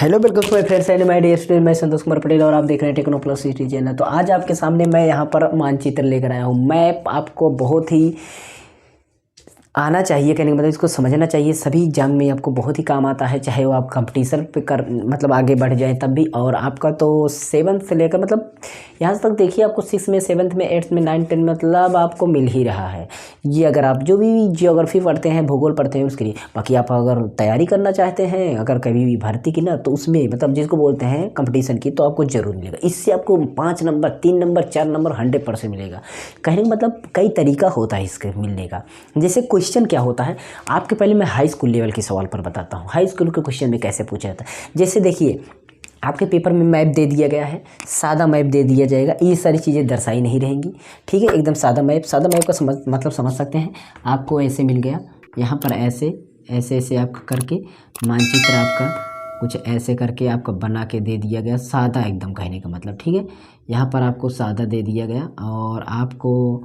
Hello welcome to my friends and my dear student. मैं संतोष कुमार पटेल और आप देख रहे हैं टेक्नो प्लस सिटी चैनल। तो आज आपके सामने मैं यहाँ पर मानचित्र लेकर आया हूँ। मैप आपको बहुत ही आना चाहिए, कहने का मतलब इसको समझना चाहिए। सभी एग्जाम में आपको बहुत ही काम आता है, चाहे वो आप कंपटीशन पे कर मतलब आगे बढ़ जाए तब भी। और आपका तो 7th से लेकर मतलब यहाँ तक देखिए, आपको 6 में 7th में 8th में 9th 10 मतलब आपको मिल ही रहा है ये। अगर आप जो भी जियोग्राफी पढ़ते हैं, भूगोल पढ़ते हैं, उसके लिए। बाकी आप अगर तैयारी करना चाहते हैं अगर कभी भी भर्ती की ना, तो उसमें मतलब जिसको बोलते हैं कंपटीशन की, तो आपको जरूर मिलेगा। इससे आपको 5 नंबर 3 नंबर 4 नंबर 100% मिलेगा। कहने का मतलब कई तरीका होता है इसके मिलने का। जैसे क्वेश्चन क्या होता है, आपके पहले मैं हाई स्कूल लेवल के सवाल पर बताता हूँ। हाई स्कूल के क्वेश्चन में कैसे पूछा जाता है, जैसे देखिए आपके पेपर में मैप दे दिया गया है, सादा मैप दे दिया जाएगा। ये सारी चीज़ें दर्शाई नहीं रहेंगी, ठीक है। एकदम सादा मैप। सादा मैप का मतलब समझ सकते हैं। आपको ऐसे मिल गया, यहाँ पर ऐसे ऐसे ऐसे आपका करके मानचित्र आपका कुछ ऐसे करके आपका बना के दे दिया गया, सादा एकदम, कहने का मतलब, ठीक है। यहाँ पर आपको सादा दे दिया गया और आपको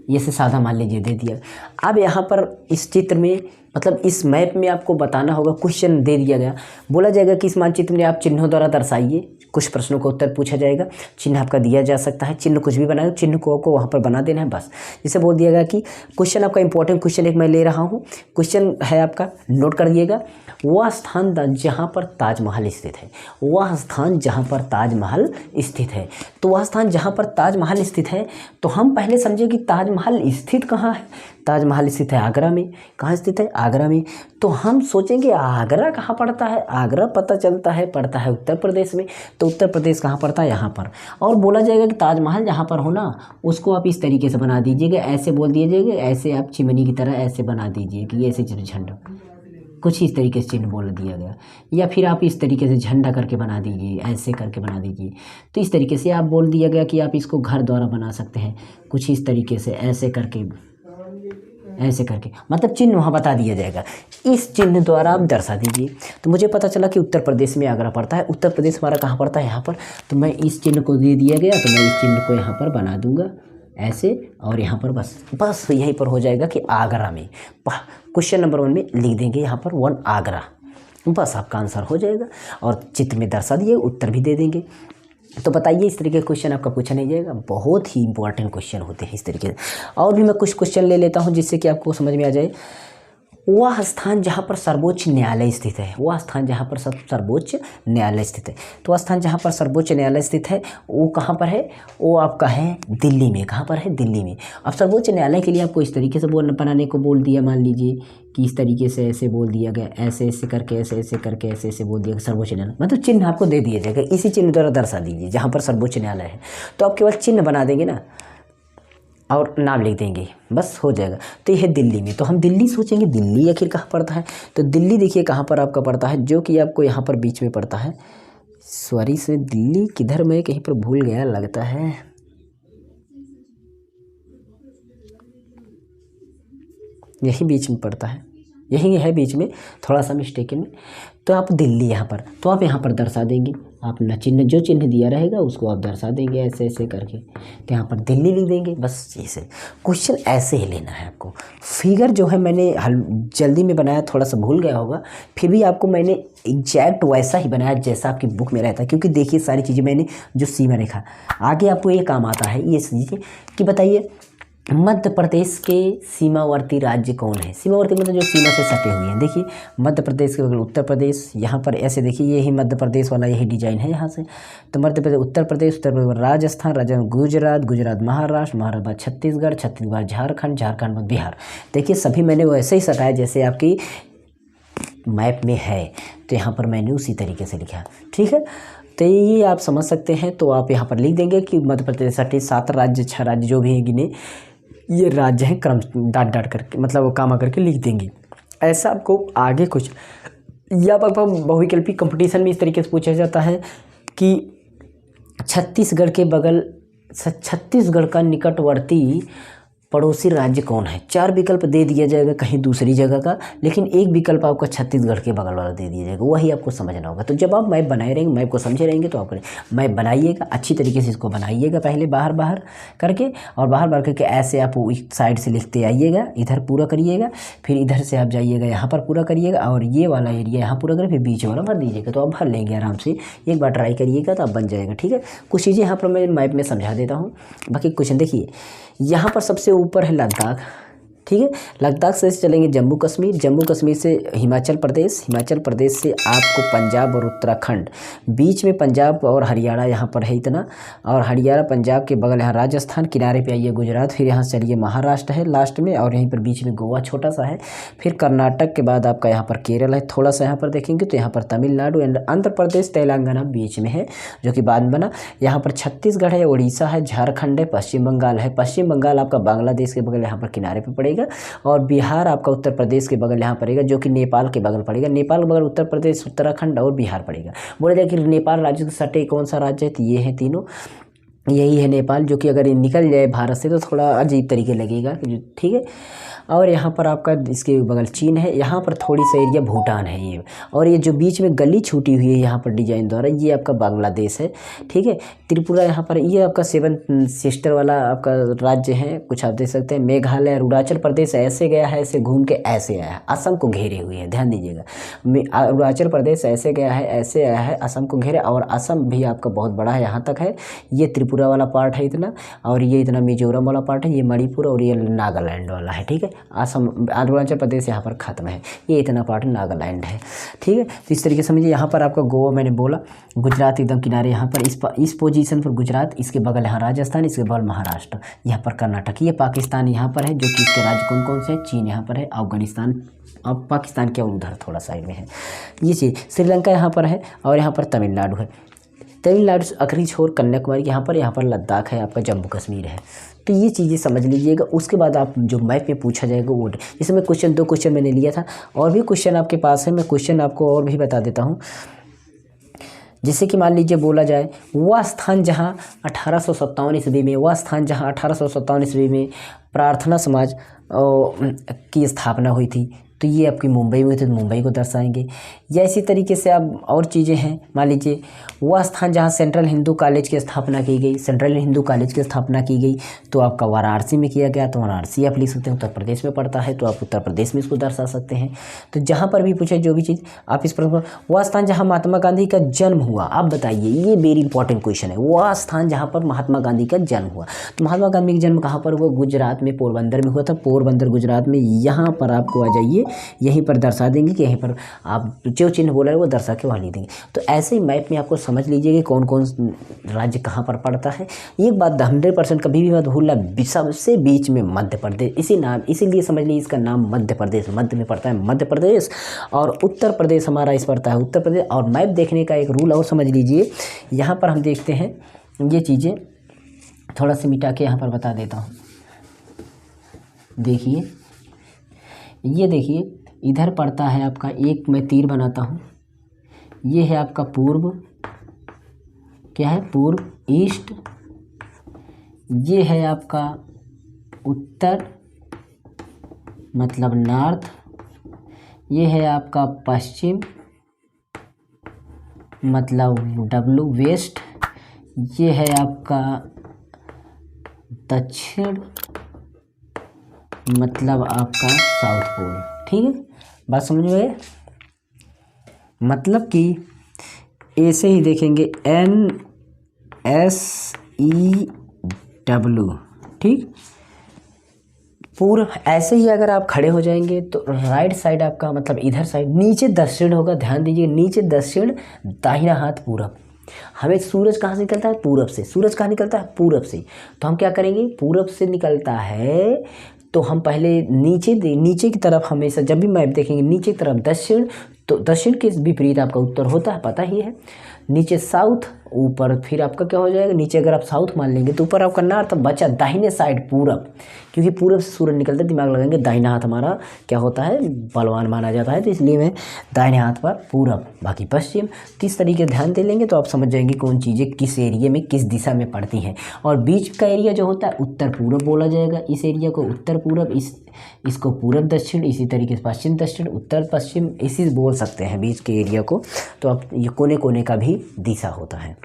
ये से सादा मान लीजिए दे दिया। अब यहाँ पर इस चित्र में मतलब इस मैप में आपको बताना होगा, क्वेश्चन दे दिया गया, बोला जाएगा कि इस मानचित्र में आप चिन्हों द्वारा दर्शाइए। कुछ प्रश्नों का उत्तर पूछा जाएगा, चिन्ह आपका दिया जा सकता है, चिन्ह कुछ भी बनाए, चिन्ह को आपको वहाँ पर बना देना है बस। जैसे बोल दिया गया कि क्वेश्चन आपका इंपॉर्टेंट क्वेश्चन एक मैं ले रहा हूँ, क्वेश्चन है आपका, नोट कर दिएगा। वह स्थान जहाँ पर ताजमहल स्थित है, वह स्थान जहाँ पर ताजमहल स्थित है। तो वह स्थान जहाँ पर ताजमहल स्थित है, तो हम पहले समझे कि ताजमहल स्थित कहाँ है। ताजमहल स्थित है आगरा में। कहाँ स्थित है? आगरा में। तो हम सोचेंगे आगरा कहाँ पड़ता है। आगरा पता चलता है पड़ता है उत्तर प्रदेश में। तो उत्तर प्रदेश कहाँ पड़ता है? यहाँ पर। और बोला जाएगा कि ताजमहल जहाँ पर हो ना, उसको आप इस तरीके से बना दीजिएगा, ऐसे बोल दीजिएगा, ऐसे आप चिमनी की तरह ऐसे बना दीजिए कि ऐसे झंडा, कुछ इस तरीके से चिन्ह बोल दिया गया। या फिर आप इस तरीके से झंडा करके बना दीजिए, ऐसे करके बना दीजिए। तो इस तरीके से आप बोल दिया गया कि आप इसको घर द्वारा बना सकते हैं, कुछ इस तरीके से ऐसे करके, ऐसे करके, मतलब चिन्ह वहाँ बता दिया जाएगा। इस चिन्ह द्वारा आप दर्शा दीजिए। तो मुझे पता चला कि उत्तर प्रदेश में आगरा पड़ता है। उत्तर प्रदेश हमारा कहाँ पड़ता है? यहाँ पर। तो मैं इस चिन्ह को दे दिया गया, तो मैं इस चिन्ह को यहाँ पर बना दूंगा ऐसे, और यहाँ पर बस यहीं पर हो जाएगा कि आगरा में। क्वेश्चन नंबर 1 में लिख देंगे यहाँ पर 1 आगरा, बस आपका आंसर हो जाएगा। और चित्र में दर्शा दिए, उत्तर भी दे देंगे। तो बताइए, इस तरीके के क्वेश्चन आपका पूछा नहीं जाएगा। बहुत ही इंपॉर्टेंट क्वेश्चन होते हैं इस तरीके से। और भी मैं कुछ क्वेश्चन ले लेता हूँ जिससे कि आपको समझ में आ जाए। वह स्थान जहाँ पर सर्वोच्च न्यायालय स्थित है, वह स्थान जहाँ पर सर्वोच्च न्यायालय स्थित है। तो वह स्थान जहाँ पर सर्वोच्च न्यायालय स्थित है वो कहाँ पर है? वो आपका है दिल्ली में। कहाँ पर है? दिल्ली में। अब सर्वोच्च न्यायालय के लिए आपको इस तरीके से बनाने को बोल दिया, मान लीजिए कि इस तरीके से ऐसे बोल दिया गया, ऐसे ऐसे करके, ऐसे ऐसे करके, ऐसे ऐसे बोल दिया सर्वोच्च न्यायालय, मतलब चिन्ह आपको दे दिया जाएगा। इसी चिन्ह द्वारा दर्शा दीजिए जहाँ पर सर्वोच्च न्यायालय है। तो आप केवल चिन्ह बना देंगे ना और नाम लिख देंगे, बस हो जाएगा। तो यह है दिल्ली में। तो हम दिल्ली सोचेंगे, दिल्ली आखिर कहाँ पड़ता है? तो दिल्ली देखिए कहाँ पर आपका पड़ता है, जो कि आपको यहाँ पर बीच में पड़ता है। सॉरी से दिल्ली किधर, मैं कहीं पर भूल गया लगता है। यही बीच में पड़ता है, यही है बीच में, थोड़ा सा मिस्टेक में। तो आप दिल्ली यहाँ पर, तो आप यहाँ पर दर्शा देंगे। आप न चिन्ह, जो चिन्ह दिया रहेगा उसको आप दर्शा देंगे ऐसे ऐसे करके। तो यहाँ पर दिल्ली लिख देंगे, बस ऐसे। क्वेश्चन ऐसे ही लेना है आपको। फिगर जो है मैंने जल्दी में बनाया, थोड़ा सा भूल गया होगा, फिर भी आपको मैंने एग्जैक्ट वैसा ही बनाया जैसा आपकी बुक में रहता है। क्योंकि देखिए सारी चीज़ें मैंने जो सीमा रेखा, आगे आपको ये काम आता है। ये चीज़ें कि बताइए मध्य प्रदेश के सीमावर्ती राज्य कौन है? सीमावर्ती मतलब जो सीमा से सटे हुए हैं। देखिए मध्य प्रदेश के बगल उत्तर प्रदेश, यहाँ पर ऐसे देखिए यही मध्य प्रदेश वाला यही डिजाइन है यहाँ से। तो मध्य प्रदेश, उत्तर प्रदेश राजस्थान, राजस्थान गुजरात महाराष्ट्र, महाराष्ट्र छत्तीसगढ़, छत्तीसगढ़ झारखंड, झारखंड बिहार। देखिए सभी मैंने वैसे ही सटाया जैसे आपकी मैप में है। तो यहाँ पर मैंने उसी तरीके से लिखा, ठीक है। तो ये आप समझ सकते हैं। तो आप यहाँ पर लिख देंगे कि मध्य प्रदेश 7 राज्य 6 राज्य जो भी हैं गिने, ये राज्य हैं, क्रम डाट करके मतलब कामा करके लिख देंगे। ऐसा आपको आगे कुछ, या बहुविकल्पी कंपटीशन में इस तरीके से पूछा जाता है कि छत्तीसगढ़ के बगल, छत्तीसगढ़ का निकटवर्ती पड़ोसी राज्य कौन है। 4 विकल्प दे दिया जाएगा कहीं दूसरी जगह का, लेकिन एक विकल्प आपका छत्तीसगढ़ के बगल वाला दे दिया जाएगा, वही आपको समझना होगा। तो जब आप मैप बनाए रहेंगे, मैप को समझे रहेंगे, तो आप मैप बनाइएगा अच्छी तरीके से, इसको बनाइएगा पहले बाहर बाहर करके, और बाहर बाहर करके ऐसे आप इस साइड से लिखते आइएगा, इधर पूरा करिएगा, फिर इधर से आप जाइएगा यहाँ पर पूरा करिएगा, और ये वाला एरिया यहाँ पूरा करिए, फिर बीच वाला भर दीजिएगा। तो आप भर लेंगे आराम से, एक बार ट्राई करिएगा तो आप बन जाएगा। ठीक है, कुछ चीज़ें यहाँ पर मैं मैप में समझा देता हूँ। बाकी क्वेश्चन देखिए, यहाँ पर सबसे ऊपर है लद्दाख। ठीक है, लद्दाख से चलेंगे जम्मू कश्मीर, जम्मू कश्मीर से हिमाचल प्रदेश, हिमाचल प्रदेश से आपको पंजाब और उत्तराखंड, बीच में पंजाब और हरियाणा यहाँ पर है इतना, और हरियाणा पंजाब के बगल यहाँ राजस्थान, किनारे पे आइए गुजरात, फिर यहाँ चलिए महाराष्ट्र है लास्ट में, और यहीं पर बीच में गोवा छोटा सा है, फिर कर्नाटक के बाद आपका यहाँ पर केरल है, थोड़ा सा यहाँ पर देखेंगे तो यहाँ पर तमिलनाडु एंड आंध्र प्रदेश, तेलंगाना बीच में है जो कि बाद में बना। यहाँ पर छत्तीसगढ़ है, उड़ीसा है, झारखंड है, पश्चिम बंगाल है, पश्चिम बंगाल आपका बांग्लादेश के बगल यहाँ पर किनारे पर पड़ेगा, और बिहार आपका उत्तर प्रदेश के बगल यहाँ पड़ेगा जो कि नेपाल के बगल पड़ेगा, नेपाल के बगल उत्तर प्रदेश, उत्तराखंड और बिहार पड़ेगा। बोला जाए कि नेपाल राज्य के सटे कौन सा राज्य है, तो ये है तीनों, यही है नेपाल, जो कि अगर ये निकल जाए भारत से तो थोड़ा अजीब तरीके लगेगा। ठीक है, और यहाँ पर आपका इसके बगल चीन है, यहाँ पर थोड़ी सा एरिया भूटान है ये, और ये जो बीच में गली छूटी हुई है यहाँ पर डिजाइन द्वारा, ये आपका बांग्लादेश है। ठीक है, त्रिपुरा यहाँ पर, ये आपका 7 सिस्टर वाला आपका राज्य है, कुछ आप देख सकते हैं। मेघालय, अरुणाचल प्रदेश ऐसे गया है, ऐसे घूम के ऐसे आया है, असम को घेरे हुए है, ध्यान दीजिएगा। अरुणाचल प्रदेश ऐसे गया है, ऐसे आया है, असम को घेरे, और असम भी आपका बहुत बड़ा है, यहाँ तक है। ये त्रिपुरा वाला पार्ट है इतना, और ये इतना मिजोरम वाला पार्ट है, ये मणिपुर और ये नागालैंड वाला है। ठीक है, असम, अरुणाचल प्रदेश यहाँ पर ख़त्म है, ये इतना पार्ट नागालैंड है। ठीक है, तो इस तरीके से समझिए। यहाँ पर आपका गोवा मैंने बोला, गुजरात एकदम किनारे यहाँ पर इस पोजीशन पर गुजरात, इसके बगल यहाँ राजस्थान, इसके बगल महाराष्ट्र, यहाँ पर कर्नाटक, ये पाकिस्तान यहाँ पर है, जो कि इसके राज्य कौन कौन से हैं, चीन यहाँ पर है, अफगानिस्तान, अब पाकिस्तान के उधर थोड़ा साइड में है ये चीज़, श्रीलंका यहाँ पर है, और यहाँ पर तमिलनाडु है, तमिलनाडु आखिरी छोर कन्याकुमारी यहाँ पर लद्दाख है, आपका जम्मू कश्मीर है। तो ये चीज़ें समझ लीजिएगा। उसके बाद आप जो मैप में पूछा जाएगा वो, जैसे मैं क्वेश्चन 2 क्वेश्चन मैंने लिया था, और भी क्वेश्चन आपके पास है, मैं क्वेश्चन आपको और भी बता देता हूँ। जैसे कि मान लीजिए बोला जाए, वह स्थान जहाँ 1857 ईस्वी में, वह स्थान जहाँ 1857 ईस्वी में प्रार्थना समाज की स्थापना हुई थी, तो ये आपकी मुंबई में हुई थी, तो मुंबई को दर्शाएंगे। या इसी तरीके से आप और चीज़ें हैं, मान लीजिए वह स्थान जहाँ सेंट्रल हिंदू कॉलेज की स्थापना की गई, सेंट्रल हिंदू कॉलेज की स्थापना की गई, तो आपका वाराणसी में किया गया, तो वाराणसी आप लिख सकते हैं, उत्तर प्रदेश में पड़ता है, तो आप उत्तर प्रदेश में इसको दर्शा सकते हैं। तो जहाँ पर भी पूछे जो भी चीज़ आप इस प्रकार, वह स्थान जहाँ महात्मा गांधी का जन्म हुआ, आप बताइए, ये वेरी इंपॉर्टेंट क्वेश्चन है। वह स्थान जहाँ पर महात्मा गांधी का जन्म हुआ, तो महात्मा गांधी का जन्म कहाँ पर हुआ, गुजरात में, पोरबंदर में हुआ था, पोरबंदर गुजरात में। यहाँ पर आपको आ जाइए, यहीं पर दर्शा देंगे कि यहीं पर आप जो चिन्ह बोला है वो दर्शा के वहाँ लिख देंगे। तो ऐसे ही मैप में आपको समझ लीजिए कि कौन कौन राज्य कहाँ पर पड़ता है। एक बात 100% कभी भी मत भूलना, सबसे बीच में मध्य प्रदेश, इसीलिए समझ लीजिए इसका नाम मध्य प्रदेश, मध्य में पड़ता है मध्य प्रदेश, और उत्तर प्रदेश हमारा इस पड़ता है उत्तर प्रदेश। और मैप देखने का एक रूल और समझ लीजिए, यहाँ पर हम देखते हैं ये चीज़ें, थोड़ा सा मिटा के यहाँ पर बता देता हूँ। देखिए, ये देखिए, इधर पड़ता है आपका, एक मैं तीर बनाता हूँ, ये है आपका पूर्व, क्या है, पूर्व, ईस्ट, ये है आपका उत्तर मतलब नॉर्थ, ये है आपका पश्चिम मतलब डब्लू वेस्ट, ये है आपका दक्षिण मतलब आपका साउथ पोल। ठीक है, बात समझ में आए? मतलब कि ऐसे ही देखेंगे NSEW, ठीक, पूर्व। ऐसे ही अगर आप खड़े हो जाएंगे तो राइट साइड आपका मतलब इधर साइड, नीचे दक्षिण होगा, ध्यान दीजिए, नीचे दक्षिण, दाहिना हाथ पूरब। हमें सूरज कहाँ से निकलता है, पूरब से। सूरज कहाँ निकलता है, पूरब से। तो हम क्या करेंगे, पूरब से निकलता है तो हम पहले नीचे की तरफ, हमेशा जब भी मैप देखेंगे नीचे की तरफ दक्षिण, तो दक्षिण के विपरीत आपका उत्तर होता है, पता ही है। नीचे साउथ ऊपर फिर आपका क्या हो जाएगा, नीचे अगर आप साउथ मान लेंगे तो ऊपर आपका नॉर्थ बचा, दाहिने साइड पूरब, क्योंकि पूरब से सूरज निकलता है, दिमाग लगाएंगे दाहिना हाथ हमारा क्या होता है, बलवान माना जाता है, तो इसलिए मैं दाहिने हाथ पर पूरब, बाकी पश्चिम। तो इस तरीके ध्यान दे लेंगे तो आप समझ जाएंगे कौन चीज़ें किस एरिया में किस दिशा में पड़ती हैं। और बीच का एरिया जो होता है उत्तर पूरब बोला जाएगा, इस एरिया को उत्तर पूरब, इसको पूरब दक्षिण, इसी तरीके से पश्चिम दक्षिण, उत्तर पश्चिम, इसी बोल सकते हैं बीच के एरिया को। तो आप ये कोने कोने का भी दिशा होता है,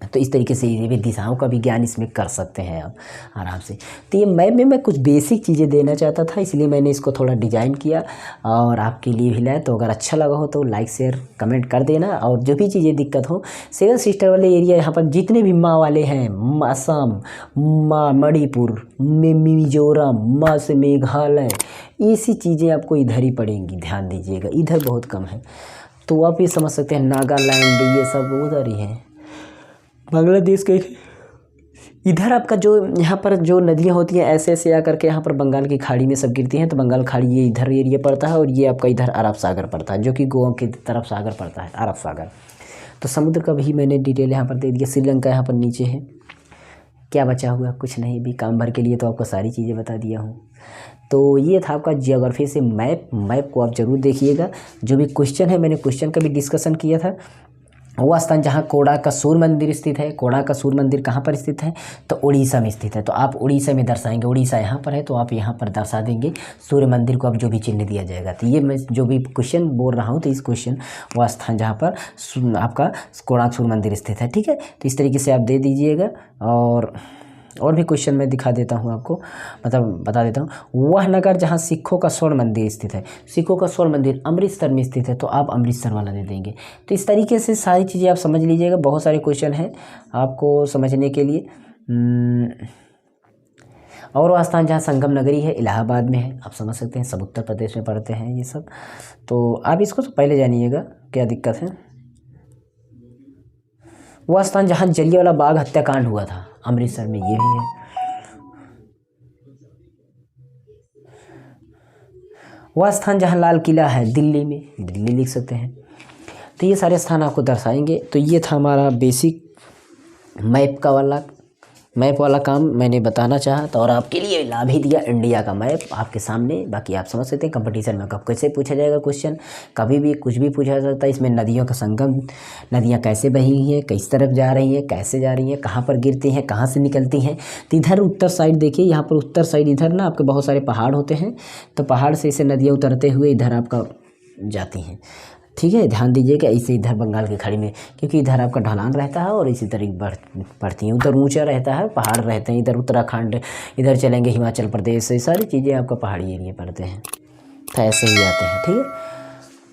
तो इस तरीके से ये भी दिशाओं का भी ज्ञान इसमें कर सकते हैं आप आराम से। तो ये मैप में मैं कुछ बेसिक चीज़ें देना चाहता था, इसलिए मैंने इसको थोड़ा डिज़ाइन किया और आपके लिए भी लाया। तो अगर अच्छा लगा हो तो लाइक शेयर कमेंट कर देना, और जो भी चीज़ें दिक्कत हो, 7 सिस्टर वाले एरिया यहाँ पर जितने भी माँ वाले हैं, असम, मणिपुर, मिजोरम, माँ से मेघालय, ऐसी चीज़ें आपको इधर ही पड़ेंगी, ध्यान दीजिएगा, इधर बहुत कम है। तो आप ये समझ सकते हैं नागालैंड, ये सब उधर ही है, बांग्लादेश के इधर आपका जो यहाँ पर जो नदियाँ होती हैं ऐसे ऐसे आकर के यहाँ पर बंगाल की खाड़ी में सब गिरती हैं। तो बंगाल खाड़ी ये इधर एरिया पड़ता है, और ये आपका इधर अरब सागर पड़ता है, जो कि गोवा की तरफ सागर पड़ता है, अरब सागर। तो समुद्र का भी मैंने डिटेल यहाँ पर दे दिया। श्रीलंका यहाँ पर नीचे है, क्या बचा हुआ, कुछ नहीं, भी काम भर के लिए तो आपको सारी चीज़ें बता दिया हूँ। तो ये था आपका जियोग्राफी से मैप को आप ज़रूर देखिएगा। जो भी क्वेश्चन है, मैंने क्वेश्चन का भी डिस्कशन किया था। वो स्थान जहाँ कोडाकसूर मंदिर स्थित है, कोडाकसूर मंदिर कहाँ पर स्थित है, तो उड़ीसा में स्थित है। तो आप उड़ीसा में दर्शाएंगे, उड़ीसा यहाँ पर है तो आप यहाँ पर दर्शा देंगे सूर्य मंदिर को, आप जो भी चिन्ह दिया जाएगा। तो ये मैं जो भी क्वेश्चन बोल रहा हूँ, तो इस क्वेश्चन वो स्थान जहाँ पर आपका कोडाकसूर मंदिर स्थित है, ठीक है। तो इस तरीके से आप दे दीजिएगा। और भी क्वेश्चन मैं दिखा देता हूँ आपको, मतलब बता देता हूँ। वह नगर जहाँ सिखों का स्वर्ण मंदिर स्थित है, सिखों का स्वर्ण मंदिर अमृतसर में स्थित है, तो आप अमृतसर वाला दे देंगे। तो इस तरीके से सारी चीज़ें आप समझ लीजिएगा। बहुत सारे क्वेश्चन हैं आपको समझने के लिए। और वह स्थान जहाँ संगम नगरी है, इलाहाबाद में है, आप समझ सकते हैं, सब उत्तर प्रदेश में पड़ते हैं ये सब। तो आप इसको तो पहले जानिएगा क्या दिक्कत है। वह स्थान जहाँ जलियांवाला बाग हत्याकांड हुआ था, अमृतसर में, ये भी है। वह स्थान जहाँ लाल किला है, दिल्ली में, दिल्ली लिख सकते हैं। तो ये सारे स्थान आपको दर्शाएंगे। तो ये था हमारा बेसिक मैप वाला काम मैंने बताना चाहा। तो और आपके लिए ला भी दिया इंडिया का मैप आपके सामने। बाकी आप समझ सकते हैं कंपटीशन में कब कैसे पूछा जाएगा क्वेश्चन, कभी भी कुछ भी पूछा जा सकता है। इसमें नदियों का संगम, नदियाँ कैसे बही हैं, किस तरफ जा रही हैं, कैसे जा रही हैं, कहाँ पर गिरती हैं, कहाँ से निकलती हैं। तो इधर उत्तर साइड देखिए, यहाँ पर उत्तर साइड इधर ना आपके बहुत सारे पहाड़ होते हैं। तो पहाड़ से इसे नदियाँ उतरते हुए इधर आपका जाती हैं, ठीक है। ध्यान दीजिएगा। ऐसे इधर बंगाल की खाड़ी में, क्योंकि इधर आपका ढलान रहता है और इसी तरह बढ़ती हैं, उधर ऊंचा रहता है, पहाड़ रहते हैं। इधर उत्तराखंड, इधर चलेंगे हिमाचल प्रदेश, ये सारी चीज़ें आपका पहाड़ी एरिया पड़ते हैं। तो ऐसे ही आते हैं, ठीक है।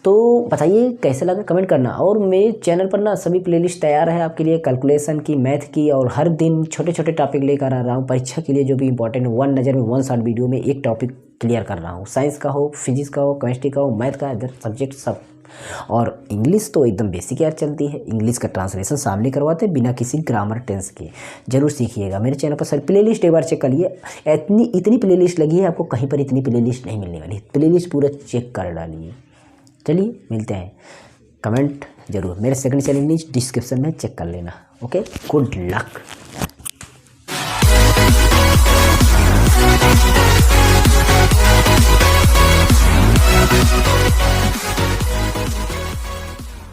तो बताइए कैसे लगा, कमेंट करना। और मेरे चैनल पर ना सभी प्लेलिस्ट तैयार है आपके लिए, कैलकुलेशन की, मैथ की, और हर दिन छोटे छोटे टॉपिक लेकर आ रहा हूँ परीक्षा के लिए। जो भी इंपॉर्टेंट वन नज़र में वन शॉट वीडियो में एक टॉपिक क्लियर कर रहा हूँ, साइंस का हो, फिजिक्स का हो, केमिस्ट्री का हो, मैथ का, इधर सब्जेक्ट सब। और इंग्लिश तो एकदम बेसिक यार चलती है, इंग्लिश का ट्रांसलेशन सामने करवाते हैं बिना किसी ग्रामर टेंस के। जरूर सीखिएगा। मेरे चैनल पर सर प्लेलिस्ट एक बार चेक करिए, इतनी प्लेलिस्ट लगी है, आपको कहीं पर इतनी प्लेलिस्ट नहीं मिलने वाली। प्लेलिस्ट पूरा चेक कर डालिए। चलिए मिलते हैं, कमेंट जरूर। मेरे सेकंड चैनल डिस्क्रिप्शन में चेक कर लेना। Okay, good luck.